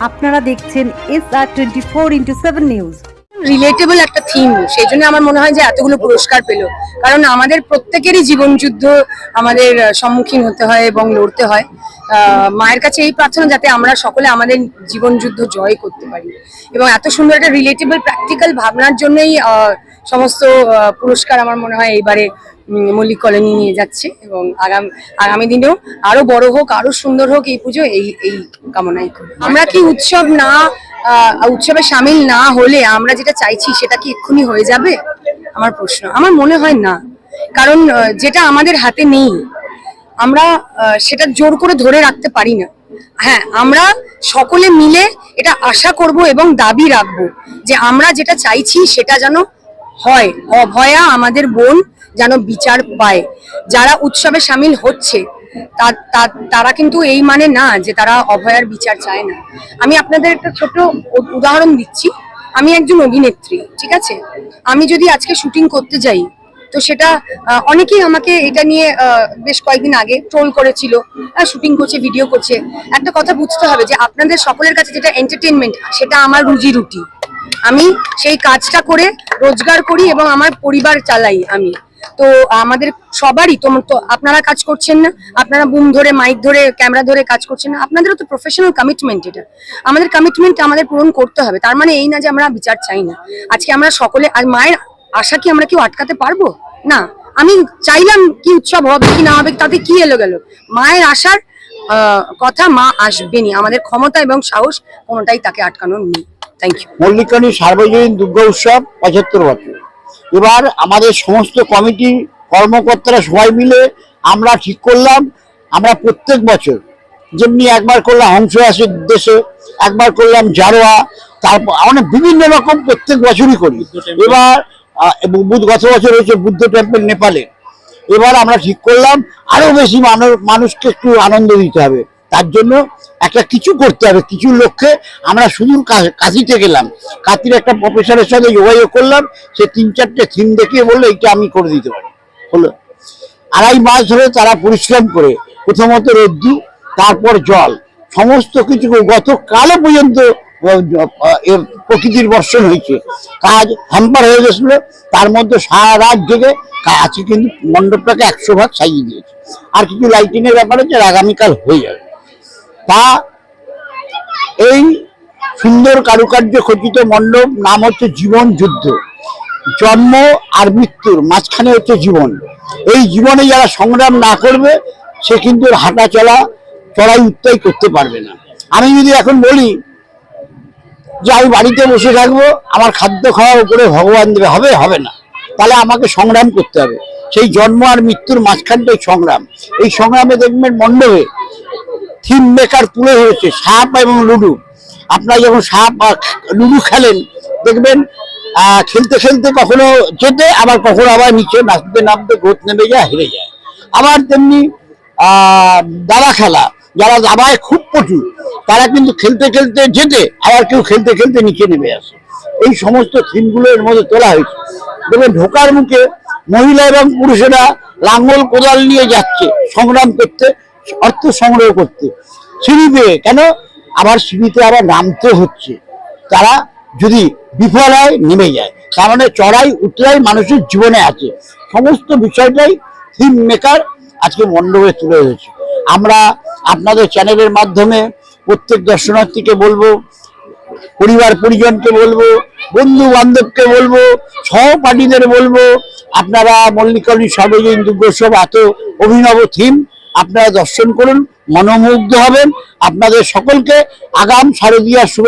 আপনারা দেখছেন SR24x7 news. Relatable একটা থিম, সেই জন্য আমার মনে হয় যে এতগুলো পুরস্কার পেল। কারণ আমাদের প্রত্যেকেরই জীবন যুদ্ধ আমাদের সম্মুখীন হতে হয় এবং লড়তে হয়। মায়ের কাছে এই প্রার্থনা যাতে আমরা সকলে আমাদের জীবন যুদ্ধ জয় করতে পারি, এবং এত সুন্দর একটা রিলেটেবল প্র্যাকটিক্যাল ভাবনার জন্যই সমস্ত পুরস্কার আমার মনে হয় এইবারে মল্লিক কলোনি নিয়ে যাচ্ছে, এবং আগামী দিনেও আরো বড় হোক, আরো সুন্দর হোক এই পুজো, এই কামনাই করি। আমরা কি উৎসবে সামিল না হলে আমরা যেটা চাইছি সেটা কি এক্ষুনি হয়ে যাবে? আমার প্রশ্ন। আমার মনে হয় না, কারণ যেটা আমাদের হাতে নেই আমরা সেটা জোর করে ধরে রাখতে পারি না। হ্যাঁ, আমরা সকলে মিলে এটা আশা করব এবং দাবি রাখবো যে আমরা যেটা চাইছি সেটা যেন হয়। অভয়া আমাদের বোন যেন বিচার পায়। যারা উৎসবে সামিল হচ্ছে তারা কিন্তু এই মানে না যে তারা অভয়ার বিচার চায় না। আমি আপনাদের একটা ছোট উদাহরণ দিচ্ছি। আমি একজন অভিনেত্রী, ঠিক আছে? আমি যদি আজকে শুটিং করতে যাই, তো সেটা অনেকেই আমাকে এটা নিয়ে বেশ কয়েকদিন আগে ট্রোল করেছিল, শুটিং করছে, ভিডিও করছে। একটা কথা বুঝতে হবে যে আপনাদের সকলের কাছে যেটা এন্টারটেনমেন্ট, সেটা আমার রুজি রুটি। আমি সেই কাজটা করে রোজগার করি এবং আমার পরিবার চালাই আমি। তো আমাদের সবারই তো আপনারা কাজ করছেন না, আপনারা বুম ধরে, মাইক ধরে, ক্যামেরা ধরে কাজ করছেন না, আপনাদেরও তো প্রফেশনাল কমিটমেন্ট। এটা আমাদের কমিটমেন্ট, আমাদের পূরণ করতে হবে। তার মানে এই না যে আমরা বিচার চাই না। আজকে আমরা সকলে, আর মায়ের আশা কি আমরা কেউ আটকাতে পারবো? না। আমি চাইলাম কি উৎসব হবে কি না হবে, তাতে কি এলো গেল? মায়ের আশার কথা, মা আসবেনি। আমাদের ক্ষমতা এবং সাহস কোনোটাই তাকে আটকানোর নেই। Thank you. মল্লিক কলোনি সার্বজনীন দুর্গা উৎসব 75 বছর। এবার আমাদের সমস্ত কমিটি কর্মকর্তারা সবাই মিলে আমরা ঠিক করলাম, আমরা প্রত্যেক বছর যেমনি একবার করলাম হংসরাসের দেশে, একবার করলাম জারোয়া, তারপর অনেক বিভিন্ন রকম প্রত্যেক বছরই করি। এবার গত বছর হয়েছে বুদ্ধ টেম্পল নেপালে। এবার আমরা ঠিক করলাম আরো বেশি মানুষকে একটু আনন্দ দিতে হবে, তার জন্য একটা কিছু করতে হবে। কিছু লক্ষ্যে আমরা সুদূর কাশিতে গেলাম, কাশির একটা প্রফেসরের সাথে যোগাযোগ করলাম। সে 3-4টে থিম দেখিয়ে বললো এইটা আমি করে দিতে পারি। হলো 2.5 মাস ধরে তারা পরিশ্রম করে, প্রথমত রোদ্দু, তারপর জল, সমস্ত কিছু গতকালও পর্যন্ত প্রকৃতির বর্ষণ হয়েছে। কাজ হ্যাম্পার হয়ে গেছিল, তার মধ্যে সারা রাত জেগে আজকে কিন্তু মণ্ডপটাকে 100 ভাগ সাজিয়ে দিয়েছে। আর কিছু লাইটিংয়ের ব্যাপার হচ্ছে, আগামীকাল হয়ে যাবে। তা এই সুন্দর কারুকার্য খচিত মণ্ডপ নাম হচ্ছে জীবন যুদ্ধ। জন্ম আর মৃত্যুর মাঝখানে হচ্ছে জীবন। এই জীবনে যারা সংগ্রাম না করবে সে কিন্তু হাঁটা চড়াই উত্তরাই করতে পারবে না। আমি যদি এখন বলি যে আমি বাড়িতে বসে থাকবো, আমার খাদ্য খাওয়ার উপরে ভগবান দেবে, হবে না। তাহলে আমাকে সংগ্রাম করতে হবে। সেই জন্ম আর মৃত্যুর মাঝখানটাই সংগ্রাম। এই সংগ্রামে দেখবেন মণ্ডপে থিম মেকার তুলে ধরেছে সাপ এবং লুডু। আপনারা যখন সাপ লুডু খেলেন দেখবেন খেলতে খেলতে কখনো যেতে, আবার কখনো আবার নিচে নামতে গোত নেমে যায়, হেরে যায়। আবার তেমনি দাবা খেলা, যারা দাবায় খুব পটু তারা কিন্তু খেলতে খেলতে যেতে, আবার কেউ খেলতে খেলতে নিচে নেমে আসে। এই সমস্ত থিমগুলো এর মধ্যে তোলা হয়েছে। দেখবেন ঢোকার মুখে মহিলা এবং পুরুষেরা লাঙ্গল কোদাল নিয়ে যাচ্ছে সংগ্রাম করতে, অর্থ সংগ্রহ করতে। সিঁড়ি পেয়ে কেন, আবার সিঁড়িতে আবার নামতে হচ্ছে। তারা যদি বিফল হয় নেমে যায়। তার মানে চড়াই উতরাই মানুষের জীবনে আছে। সমস্ত বিষয়টাই থিম মেকার আজকে মণ্ডপে তুলে ধরেছে। আমরা আপনাদের চ্যানেলের মাধ্যমে প্রত্যেক দর্শনার্থীকে বলবো, পরিবার পরিজনকে বলবো, বন্ধু বান্ধবকে বলবো, সহপাঠীদের বলবো, আপনারা মল্লিক কলোনি সার্বজনীন দুর্গোৎসব এত অভিনব থিম আপনারা দর্শন করুন, মনোমুগ্ধ হবেন। আপনাদের সকলকে আগাম শারদীয়ার শুভেচ্ছা।